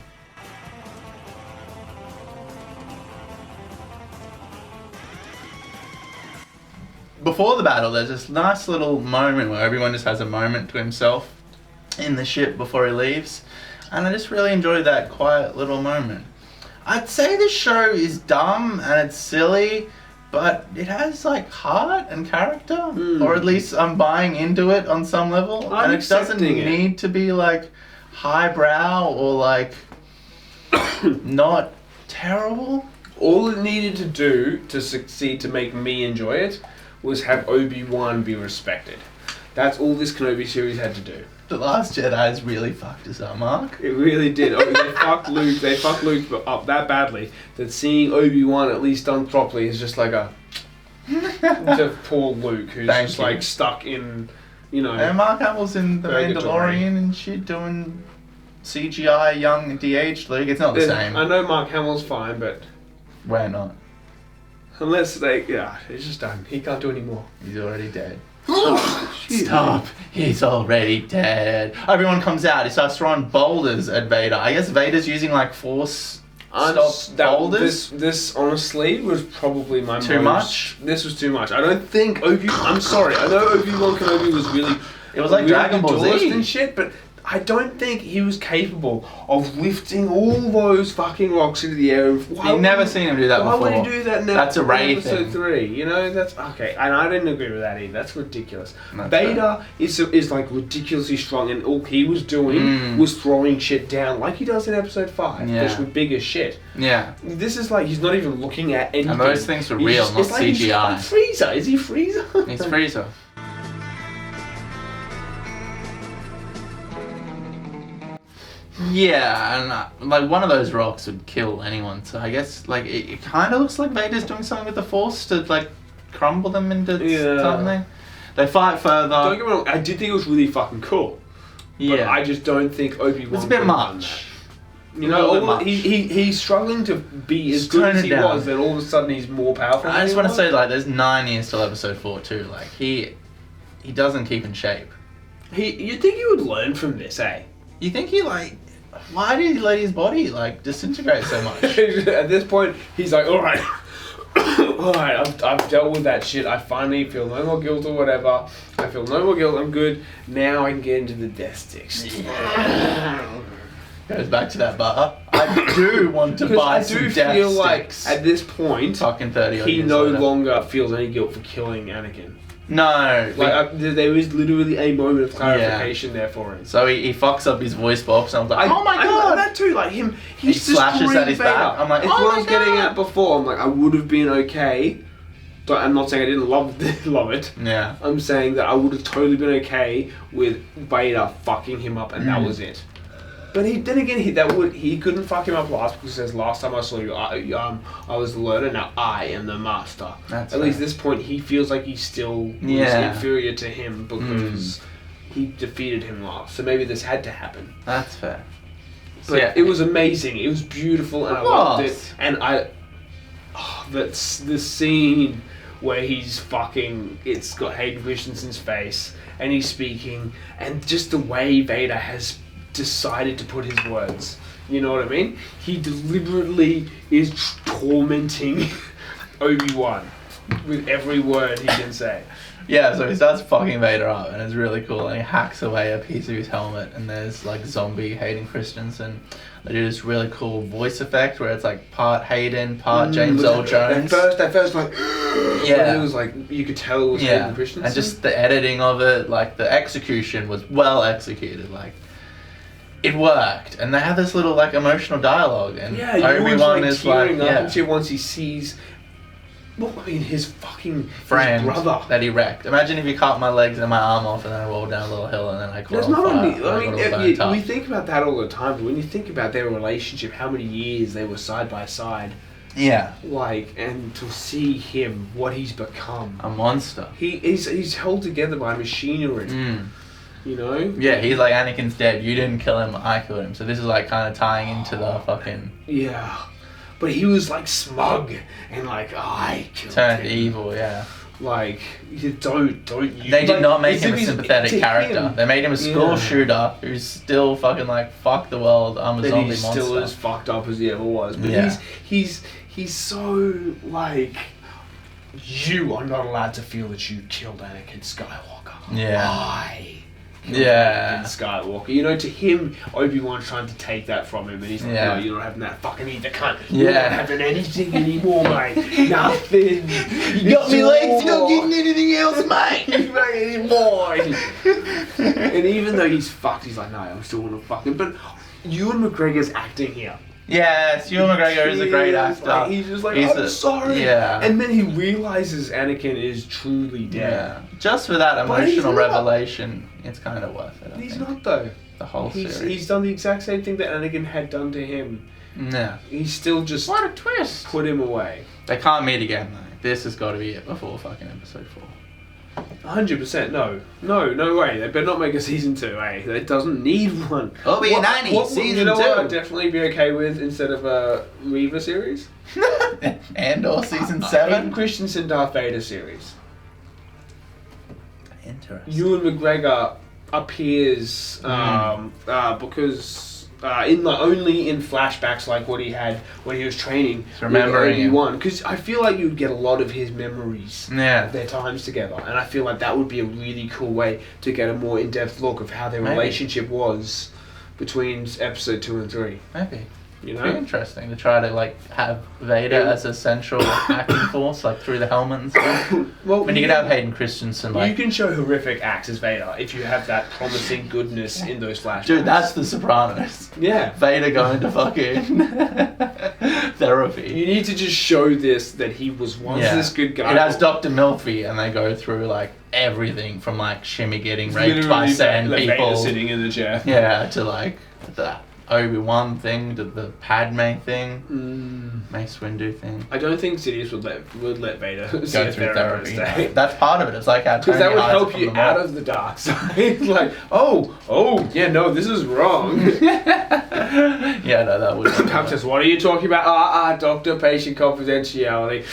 Before the battle, there's this nice little moment where everyone just has a moment to himself in the ship before he leaves. And I just really enjoyed that quiet little moment. I'd say this show is dumb and it's silly, but it has like heart and character. Or at least I'm buying into it on some level. I'm and it doesn't accepting it. need to be like highbrow or like not terrible. All it needed to do to succeed to make me enjoy it was have Obi-Wan be respected. That's all this Kenobi series had to do. The Last Jedi's really fucked us up, Mark. It really did. They fucked Luke. They fucked Luke up that badly that seeing Obi-Wan at least done properly is just like a to poor Luke who's Thank just you. like stuck in, you know. And Mark Hamill's in The Purgatory. Mandalorian and shit doing CGI young de-aged Luke. It's not the same. I know Mark Hamill's fine, but We're not. unless they, it's just done. He can't do any more. He's already dead. Stop. He's already dead. Everyone comes out. He starts throwing boulders at Vader. I guess Vader's using like force stop boulders. This honestly was probably my Too much? This was too much. I don't think I'm sorry. I know Obi-Wan Kenobi was really. It was like really Dragon Ball endorsed Z. and shit, but I don't think he was capable of lifting all those fucking rocks into the air. You've never seen him do that before. Why would he do that in That's a Rey episode thing. 3? You know, that's okay. And I didn't agree with that either. That's ridiculous. That's Vader is like ridiculously strong, and all he was doing was throwing shit down like he does in episode 5, Yeah. just with bigger shit. Yeah. This is like he's not even looking at anything. And those things were real, not it's like he's CGI. like Freezer. Is he Freezer? He's Freezer. Yeah, and like one of those rocks would kill anyone. So I guess like it kind of looks like Vader's doing something with the Force to like crumble them into something. They fight further. Don't get me wrong. I did think it was really fucking cool. Yeah, But I just don't think Obi-Wan. it's a bit much. You know, he's struggling to be as good as he was. Then all of a sudden he's more powerful. I just want to say like there's 9 years till episode 4 too. Like he doesn't keep in shape. You'd think he would learn from this, eh? You think he like? Why did he let his body like disintegrate so much? At this point, he's like, all right, all right, I've dealt with that shit. I finally feel no more guilt or whatever. I feel no more guilt. I'm good. Now I can get into the death sticks. Goes back to that bar. I do want to buy some death sticks. I do feel like at this point, fucking 30 he no longer feels any guilt for killing Anakin. No. Like, there is literally a moment of clarification there for him. So he fucks up his voice box and I was like, oh my god! That too, like him, he slashes at his back. I'm like, it's what I was getting at before. I'm like, I would have been okay. I'm not saying I didn't love it. Yeah. I'm saying that I would have totally been okay with Vader fucking him up and that was it. But he couldn't fuck him up last because he says, last time I saw you, I was the learner, now I am the master. That's at least at this point, he feels like he's still inferior to him because he defeated him last. So maybe this had to happen. That's fair. But it was amazing. It was beautiful and I loved it. And that's the scene where he's fucking, it's got Hayden Christensen's face and he's speaking and just the way Vader has decided to put his words. You know what I mean? He deliberately is tormenting Obi-Wan with every word he can say. Yeah, so he starts fucking Vader up and it's really cool and he hacks away a piece of his helmet and there's like zombie Hayden Christensen. They do this really cool voice effect where it's like part Hayden, part James Earl Jones. At first like yeah, it was like you could tell it was Hayden Christensen. And just the editing of it, like the execution was well executed, like it worked, and they have this little like emotional dialogue, and Obi-Wan is like once he sees, well, I mean, his fucking friend his brother that he wrecked. Imagine if you cut my legs and my arm off, and then I rolled down a little hill, and then I caught There's on not fire. only, I mean, we think about that all the time, but when you think about their relationship, how many years they were side by side. Yeah. Like, and to see him, what he's become. A monster. He's held together by machinery. You know? Yeah, he's like, Anakin's dead. You didn't kill him, I killed him. So this is like kind of tying into the fucking... Yeah. But he was like smug and like, I killed turned him. evil, yeah. Like, don't you... They did not make him a he's sympathetic character. They made him a school shooter who's still fucking like, fuck the world, I'm a zombie monster. He's still as fucked up as he ever was. But he's so like, you are not allowed to feel that you killed Anakin Skywalker. Yeah. I Yeah. Skywalker. You know, to him, Obi-Wan's trying to take that from him, and he's like, no, you're not having that fucking either, cunt. You're not having anything anymore, mate. Nothing. You got me legs, you don't get anything else, mate. And even though he's fucked, he's like, no, I'm still gonna fucking... But Ewan McGregor's acting here. Yes, Ewan McGregor is a great actor. Like, he's just like, I'm sorry. Yeah. And then he realizes Anakin is truly dead. Yeah. Just for that emotional revelation, it's kind of worth it. He's not, though. The whole series. He's done the exact same thing that Anakin had done to him. Yeah. He's still just... What a twist. Put him away. They can't meet again, though. This has got to be it before fucking episode 4. 100%, no way. They better not make a season 2, eh? It doesn't need one. Obi-Wan Kenobi season 2. You know what I'd definitely be okay with instead of a Reva series? And/or season 7? Hayden Christensen Darth Vader series. Interesting. Ewan McGregor appears because only in flashbacks, like what he had when he was training remembering Obi-Wan, because I feel like you'd get a lot of his memories Yeah. of their times together, and I feel like that would be a really cool way to get a more in-depth look of how their Maybe. relationship was between episode 2 and 3. Maybe. You It'd be know? interesting to try to like have Vader as a central acting force, like through the helmet and stuff. Well, When you could have Hayden Christensen, you like, can show horrific acts as Vader if you have that promising goodness in those flashbacks. dude, that's The Sopranos. Yeah. Vader going to fucking therapy. You need to just show this that he was once this good guy. It has Dr. Milfy, and they go through like everything from like Shimmy getting raped Literally by sand Vader people, sitting in the chair. yeah, to like the Obi-Wan thing, to the Padme thing, Mace Windu thing. I don't think Sidious would let Vader Go see a through therapist. therapy. That's part of it. It's like how Because Tony that would hides it help from you the out mob. of the dark side. Like, oh, yeah, no, this is wrong. Yeah, no, that would. Countess, what are you talking about? Doctor-patient confidentiality.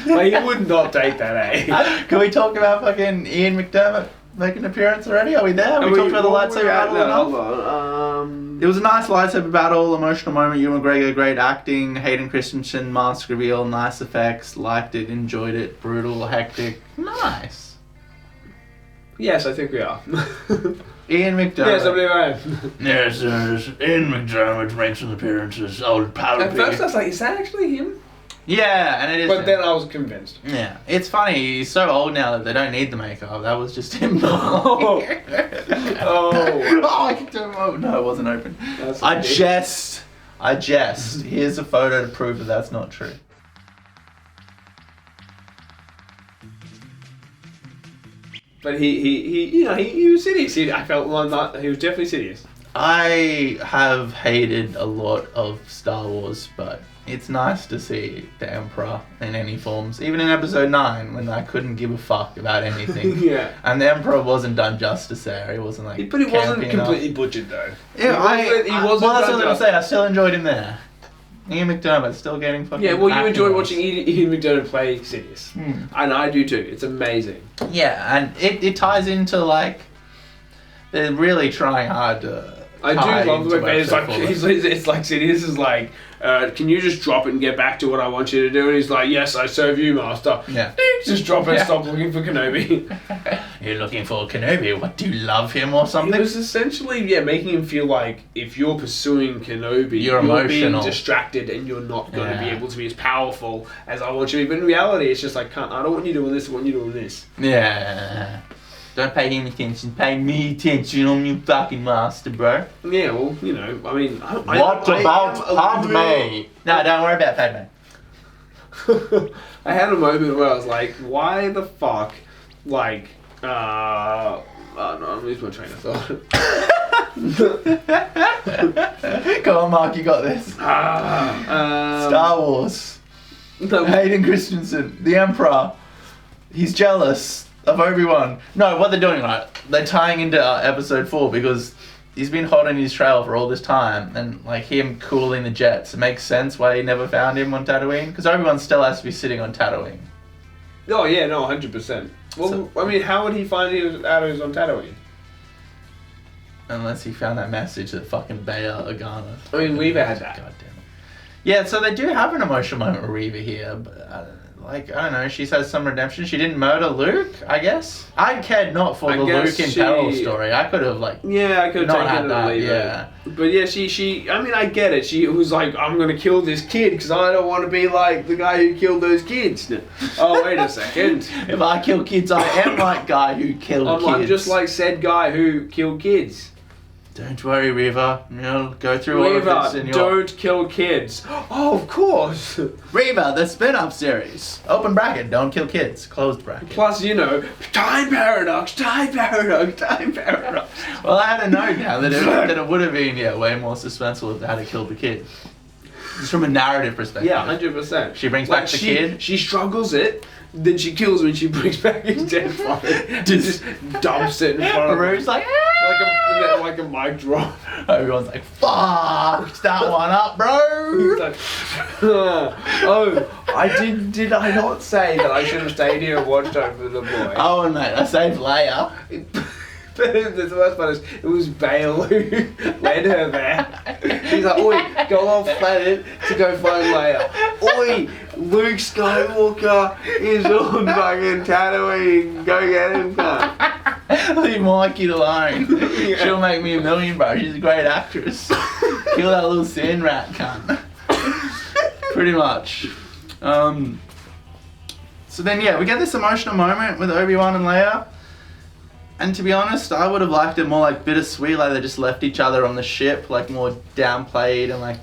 Like, he would not take that, eh? Can we talk about fucking Ian McDermott making an appearance already? Are we there? We talked about the lightsaber battle enough? Hold on. It was a nice lightsaber battle, emotional moment. Ewan McGregor, great acting. Hayden Christensen, mask reveal, nice effects. Liked it, enjoyed it. Brutal, hectic. Nice. Yes, I think we are. Ian McDermott. Yes, I believe I am. Yes, Ian McDermott makes an appearances. Old pal. At first I was like, is that actually him? Yeah, and it is. But him. then I was convinced. Yeah, it's funny. He's so old now that they don't need the makeup. That was just him. Oh. I can do. Oh no, it wasn't open. That's I okay. jest. Here's a photo to prove that that's not true. But he was Sidious. I felt like that he was definitely Sidious. I have hated a lot of Star Wars, but it's nice to see the Emperor in any forms. Even in Episode 9, when I couldn't give a fuck about anything. Yeah. And the Emperor wasn't done justice there. He wasn't like. But he wasn't campy completely enough. butchered though. Yeah, he wasn't well, that's done what I'm gonna justice. say. I still enjoyed him there. Ian McDermott still getting fucking. Yeah, well, you acting enjoy roles. watching Ian McDermott play Sidious. And I do too. It's amazing. Yeah, and it ties into like they're really trying hard to. I tie do love the into way Vader's like, episode 4. it's like Sidious is like, can you just drop it and get back to what I want you to do? And he's like, yes, I serve you, master. Yeah. Ding, just drop it, Yeah. stop looking for Kenobi. You're looking for Kenobi. What, do you love him or something? It was essentially, making him feel like if you're pursuing Kenobi, You're being emotional. distracted and you're not going to be Yeah. able to be as powerful as I want you to be. But in reality, it's just like, I don't want you doing this, I want you doing this. Yeah. Don't pay him attention. Pay me attention. I'm your fucking master, bro. Yeah, well, I mean... What about Padme? No, don't worry about Padme. I had a moment where I was like, why the fuck, like, no, I'm losing my train of thought. Come on, Mark, you got this. Star Wars. No, Hayden Christensen, the Emperor. He's jealous of Obi-Wan. No, what they're doing, right? They're tying into Episode 4 because he's been hot on his trail for all this time, and like him cooling the jets. It makes sense why he never found him on Tatooine, because Obi-Wan still has to be sitting on Tatooine. Oh, yeah, no, 100%. Well, So- I mean, how would he find out he was on Tatooine? Unless he found that message that fucking Bail Organa. I mean, Reva had that. God damn it. Yeah, so they do have an emotional moment with Reva here, but I don't know, she's had some redemption. She didn't murder Luke, I guess. I cared not for I the guess Luke in she- peril story. I could have like. Yeah, I could have Not taken had it or that, leave yeah. it. But yeah, I mean, I get it. She was like, I'm going to kill this kid because I don't want to be like the guy who killed those kids. Oh, wait a second. If I kill kids, I am like guy who killed kids. I'm just like said guy who killed kids. Don't worry, Reva. You'll go through all of Reva, this in your... don't kill kids. Oh, of course. Reva, the spin-off series. Open bracket, don't kill kids. Closed bracket. Plus, time paradox, time paradox, time paradox. Well, I had a note now that it would have been way more suspenseful if they had to kill the kid. Just from a narrative perspective. Yeah, 100%. She brings back the kid. She struggles it, then she kills him and she brings back his dead father. Just dumps it in front of her. Rue's like, Like a mic drop. everyone's like, fuck that one up, bro. He's like, oh, did I not say that I should have stayed here and watched over the boy? Oh, and mate, I saved Leia. But the worst part is, it was Bale who led her there. She's like, oi, go off planet to go find Leia. Oi, Luke Skywalker is on fucking Tatooine. Go get him, cunt. Leave my kid alone. She'll make me $1 million, bro. She's a great actress. Kill that little sand rat cunt. Pretty much. So then, yeah, we get this emotional moment with Obi-Wan and Leia. And to be honest, I would have liked it more like bittersweet, like they just left each other on the ship, like more downplayed and like,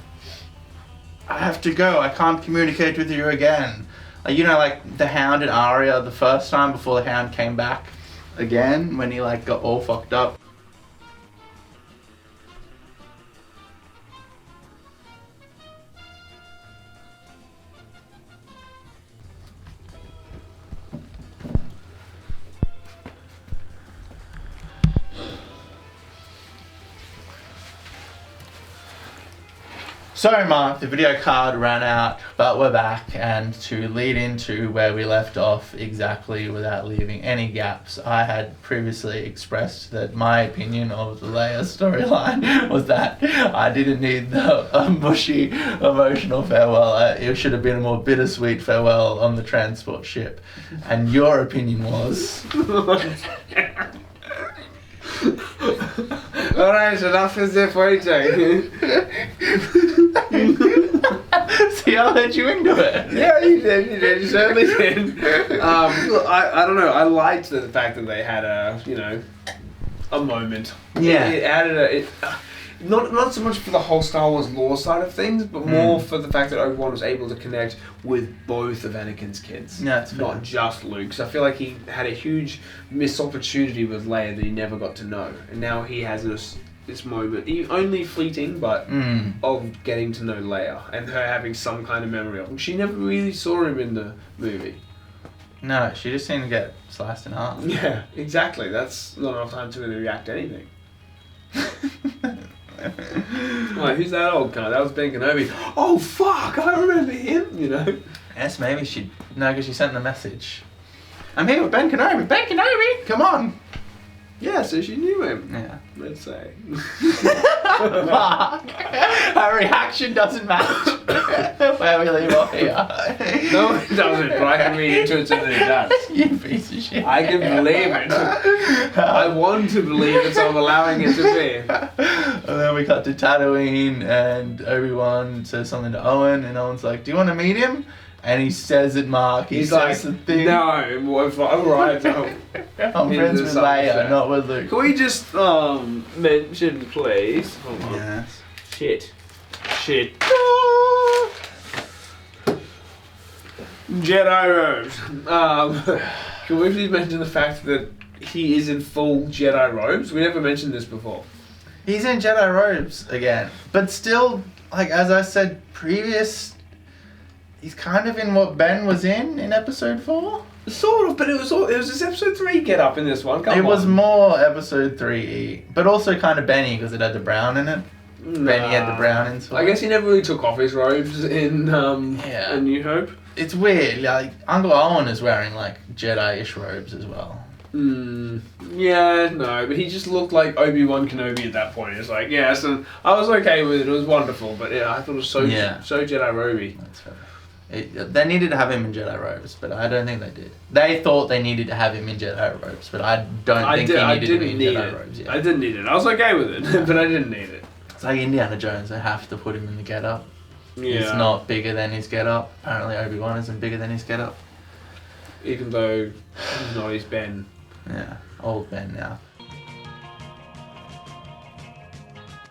I have to go, I can't communicate with you again. Like, you know, like the Hound and Arya the first time before the Hound came back again, when he like got all fucked up. Sorry Mark, the video card ran out, but we're back, and to lead into where we left off exactly without leaving any gaps, I had previously expressed that my opinion of the Leia storyline was that I didn't need the mushy emotional farewell. It should have been a more bittersweet farewell on the transport ship. And your opinion was? Alright, enough is there for you. See, I let you into it. Yeah, you did, you certainly did. Look, I don't know, I liked the fact that they had a moment. Yeah. It added not so much for the whole Star Wars lore side of things, but more for the fact that Obi-Wan was able to connect with both of Anakin's kids. Yeah, that's fair. Not just Luke. So I feel like he had a huge missed opportunity with Leia that he never got to know. And now he has this moment, only fleeting, but of getting to know Leia and her having some kind of memory of him. She never really saw him in the movie. No, she just seemed to get sliced in half. Yeah, exactly. That's not enough time to really react to anything. Like, who's that old cunt? That was Ben Kenobi. Oh fuck, I remember him, you know. Yes, maybe she... No, because she sent the message. I'm here with Ben Kenobi. Ben Kenobi, come on. Yeah, so she knew him. Yeah. Let's say. Fuck. Her reaction doesn't match where we leave off here. No, it doesn't, but I can read into it so that it does. You piece of shit. I can believe it. I want to believe it, so I'm allowing it to be. And then we cut to Tatooine, and Obi-Wan says something to Owen, and Owen's like, do you want to meet him? And he says it, Mark. He He's says like, the thing. no, alright, I'm friends with Leia, not with Luke. Can we just mention, please? Hold on. Yes. Shit. Jedi robes. Can we please mention the fact that he is in full Jedi robes? We never mentioned this before. He's in Jedi robes again, but still, like as I said previous, he's kind of in what Ben was in episode 4. Sort of, but it was this episode 3 get up in this one. Come It on. was more episode 3E, but also kind of Benny because it had the brown in it. Benny had the brown inside. I guess he never really took off his robes in Yeah. A New Hope. It's weird. Like Uncle Owen is wearing like Jedi-ish robes as well. Yeah, no, but he just looked like Obi-Wan Kenobi at that point. It's like, yeah, so I was okay with it. It was wonderful, but yeah, I thought it was so Jedi roby. That's fair. They needed to have him in Jedi robes, but I don't think they did. They thought they needed to have him in Jedi robes, but I don't think he needed to be in Jedi robes. Yeah. I didn't need it. I was okay with it, but I didn't need it. It's like Indiana Jones. They have to put him in the get-up. Yeah. He's not bigger than his get-up. Apparently Obi-Wan isn't bigger than his get-up. Even though he's not his Ben. Yeah, old Ben now.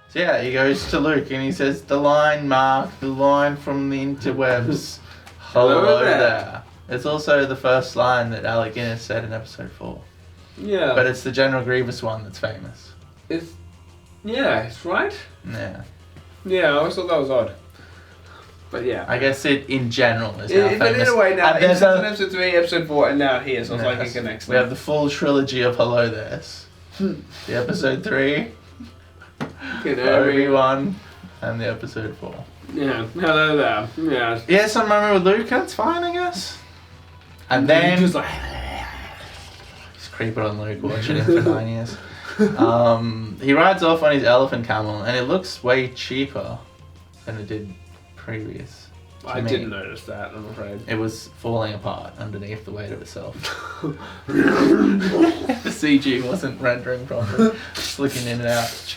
So yeah, he goes to Luke and he says, the line, Mark, the line from the interwebs. Hello there. It's also the first line that Alec Guinness said in episode 4. Yeah. But it's the General Grievous one that's famous. It's right? Yeah. Yeah, I always thought that was odd. But yeah. I guess it in general is now famous. But in a way now, there's it's in episode 3, episode 4, and now here, so it's like it connects. We have the full trilogy of Hello There's. The episode 3, Obi-Wan, and the episode 4. Yeah, hello there. Yeah. Yeah, some moment with Luke, that's fine, I guess. And then... Just like... He's creeping on Luke, watching him for 9 years. He rides off on his elephant camel, and it looks way cheaper than it did previous. I didn't notice that, I'm afraid. It was falling apart underneath the weight of itself. The CG wasn't rendering properly, slicking in and out.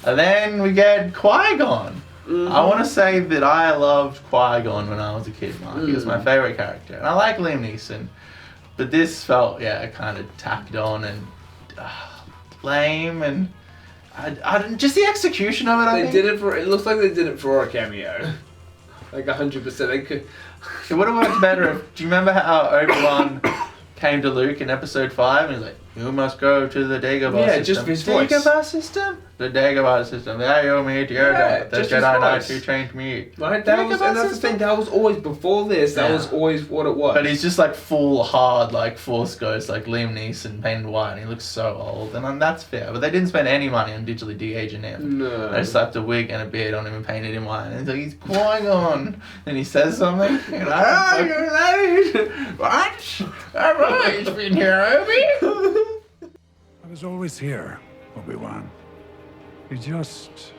And then we get Qui-Gon. I want to say that I loved Qui-Gon when I was a kid, Mark. He was my favourite character. And I like Liam Neeson. But this felt, kind of tacked on and lame, and I didn't, just the execution of it, I think. It looks like they did it for a cameo. Like 100%. They could. It would have worked better if, do you remember how Obi-Wan came to Luke in episode 5 and he's like, you must go to the Dagobah system. Yeah, just his voice. Dagobah system? The Dagobah system. There you meet Yoda, the just his Jedi Knight voice. who trained me. Right, and that's the thing, that was always, before this, that was always what it was. But he's just like full hard, like Force Ghost, like Liam Neeson, painted white, and he looks so old. And that's fair, but they didn't spend any money on digitally de-aging him. No. They slapped a wig and a beard on him and painted him white. And he's like, he's Qui-Gon. And he says something. And what? Alright, he's been here, Obi. I was always here, Obi-Wan. You just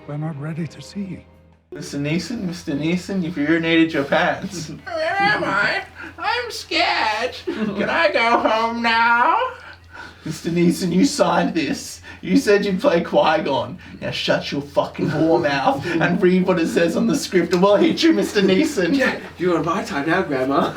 were not ready to see. Mr. Neeson, you've urinated your pants. Where am I? I'm scared. Can I go home now? Mr. Neeson, you signed this. You said you'd play Qui-Gon. Now shut your fucking whore mouth and read what it says on the script, or we'll hit you, Mr. Neeson. Yeah, you're on my time now, Grandma.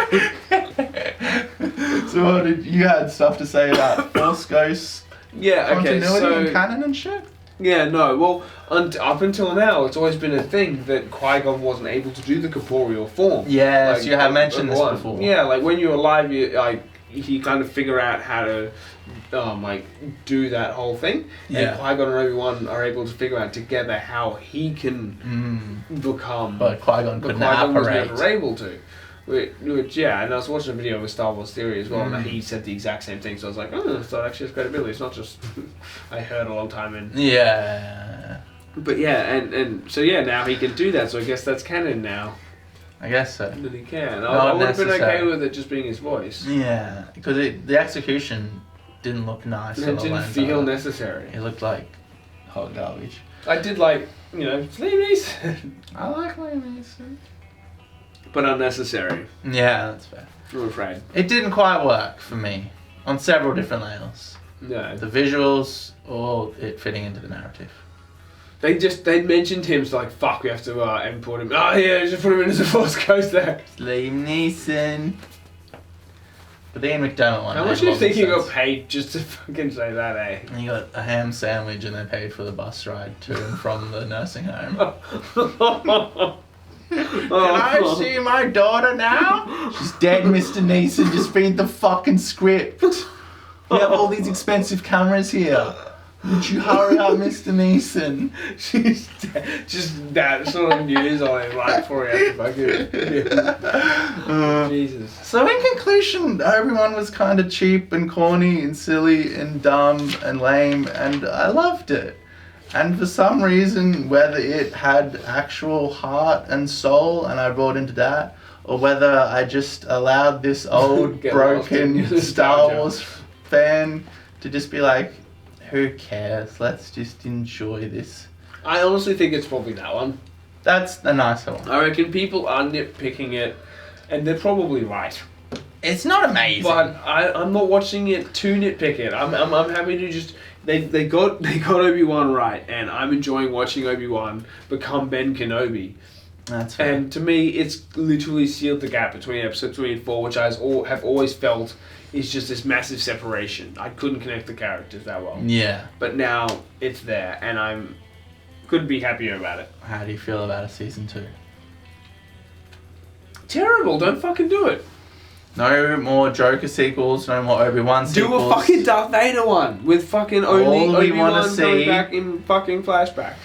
So what did you had stuff to say about Force Ghosts? Yeah, okay, continuity and canon and shit? Yeah, no, well, up until now, it's always been a thing that Qui-Gon wasn't able to do the corporeal form. Yes, like, you have mentioned this Obi-Wan. before. Yeah, like when you're alive, you kind of figure out how to, do that whole thing. Yeah. And Qui-Gon and Obi-Wan are able to figure out together how he can become. But Qui-Gon But couldn't Qui-Gon was operate. never able to. Which, yeah, and I was watching a video of a Star Wars theory as well, and he said the exact same thing, so I was like, so it actually has credibility, it's not just I heard a long time in. Yeah. But yeah, and so yeah, now he can do that, so I guess that's canon now. I guess so. That he can. Not I would have been okay necessary. with it just being his voice. Yeah, because the execution didn't look nice. It on the didn't lens feel of it. necessary. It looked like hot garbage. I did like, it's Liam Neeson. I like Liam Neeson. But unnecessary, Yeah, that's fair. I'm afraid. It didn't quite work for me on several different levels. No. The visuals or it fitting into the narrative. They mentioned him, so like, fuck, we have to import him. Oh yeah, just put him in as a Force Ghost there. Liam Neeson. But the Ian McDermott one. How much do you think he got paid just to fucking say that, eh? And he got a ham sandwich and they paid for the bus ride to and from the nursing home. Can I see my daughter now? She's dead, Mr. Neeson. Just read the fucking script. We have all these expensive cameras here. Would you hurry up, Mr. Neeson? She's dead. Just that sort of news on it right before he had to fucking... Jesus. So in conclusion, everyone was kind of cheap and corny and silly and dumb and lame, and I loved it. And for some reason, whether it had actual heart and soul, and I brought into that, or whether I just allowed this old, broken Star Wars fan to just be like, who cares? Let's just enjoy this. I honestly think it's probably that one. That's a nicer one. I reckon people are nitpicking it, and they're probably right. It's not amazing. But I'm not watching it to nitpick it. I'm happy to just... They got Obi-Wan right, and I'm enjoying watching Obi-Wan become Ben Kenobi. That's fair. And to me, it's literally sealed the gap between episode 3 and 4, which I have always felt is just this massive separation. I couldn't connect the characters that well. Yeah. But now it's there, and couldn't be happier about it. How do you feel about a season 2? Terrible, don't fucking do it. No more Joker sequels, no more Obi-Wan sequels. Do a fucking Darth Vader one with fucking only All we wanna Obi-Wan coming see- back in fucking flashback.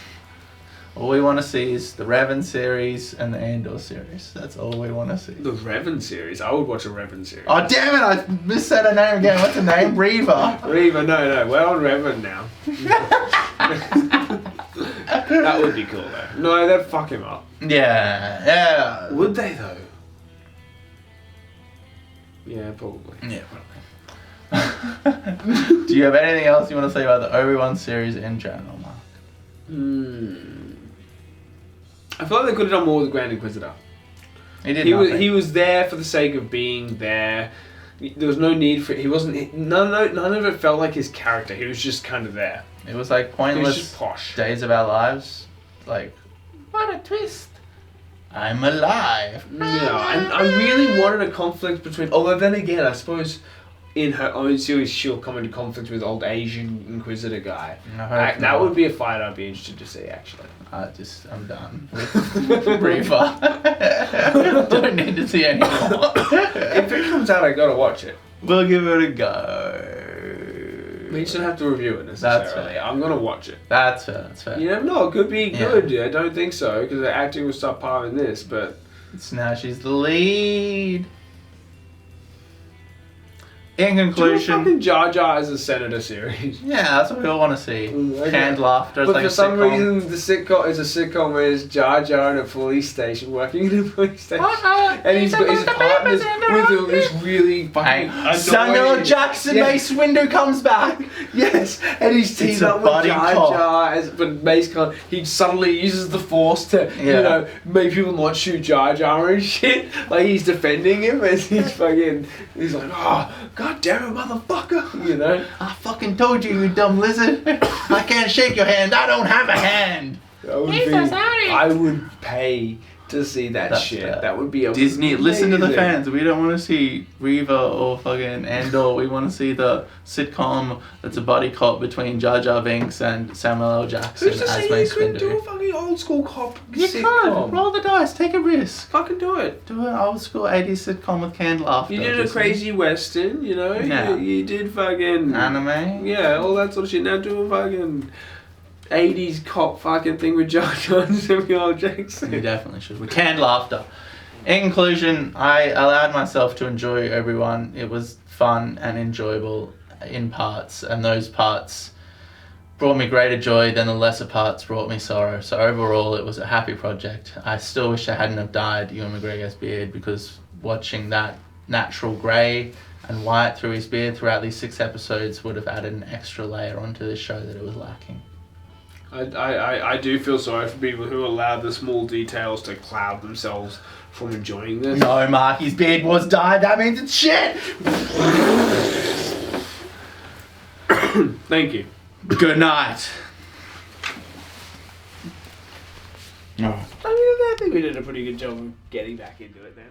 All we want to see is the Revan series and the Andor series. That's all we want to see. The Revan series. I would watch a Revan series. Oh, damn it! I missaid her name again. What's her name? Reva. Reva, no, we're on Revan now. That would be cool though. No, they'd fuck him up. Yeah. Would they though? Yeah, probably. Yeah, probably. Do you have anything else you want to say about the Obi-Wan series in general, Mark? I feel like they could have done more with the Grand Inquisitor. He was there for the sake of being there. There was no need for it. He wasn't. None of it felt like his character. He was just kind of there. It was like pointless just posh. days of our lives. Like, what a twist! I'm alive. Yeah, and I really wanted a conflict between. Although then again, I suppose in her own series she'll come into conflict with old Asian Inquisitor guy. That would be a fight I'd be interested to see actually. I'm done with Reva. Don't need to see anymore. If it comes out, I gotta watch it. We'll give it a go. We shouldn't have to review it necessarily. I'm gonna watch it. That's fair. You never know, it could be good. I don't think so, because the acting was subpar in this, but... Now she's the lead. In conclusion... Do fucking Jar Jar as a Senator series. Yeah, that's what we all want to see. Okay. Canned laughter. But like for some reason, the sitcom is a sitcom where it's Jar Jar in a police station, working in a police station. And he's got his partners with this really fucking Samuel Jackson, Mace Windu comes back. Yes, and he's teamed up with Jar Jar, but Mace can't. He suddenly uses the Force to, you know, make people not shoot Jar Jar and shit. Like he's defending him as he's he's like, oh, god damn it, motherfucker, you know. I fucking told you, you dumb lizard. I can't shake your hand. I don't have a hand. I would pay to see that shit. That would be amazing. Disney, listen to the fans. We don't want to see Reva or fucking Andor. We want to see the sitcom that's a buddy cop between Jar Jar Binks and Samuel L. Jackson Who's to as say Mace you couldn't Windu. do a fucking old school cop sitcom? Could. Roll the dice. Take a risk. Fucking do it. Do an old school 80s sitcom with canned laughter. You did a crazy western, you know? Yeah. You did fucking... anime? Yeah, all that sort of shit. Now do a fucking... 80s cop fucking thing with Jar Jar and Samuel L. Jackson. You definitely should. With canned laughter. In conclusion, I allowed myself to enjoy Obi-Wan. It was fun and enjoyable in parts, and those parts brought me greater joy than the lesser parts brought me sorrow. So overall, it was a happy project. I still wish I hadn't have dyed Ewan McGregor's beard, because watching that natural grey and white through his beard throughout these 6 episodes would have added an extra layer onto this show that it was lacking. I do feel sorry for people who allowed the small details to cloud themselves from enjoying this. No, Mark, his beard was dyed. That means it's shit. Thank you. Good night. I think we did a pretty good job of getting back into it then.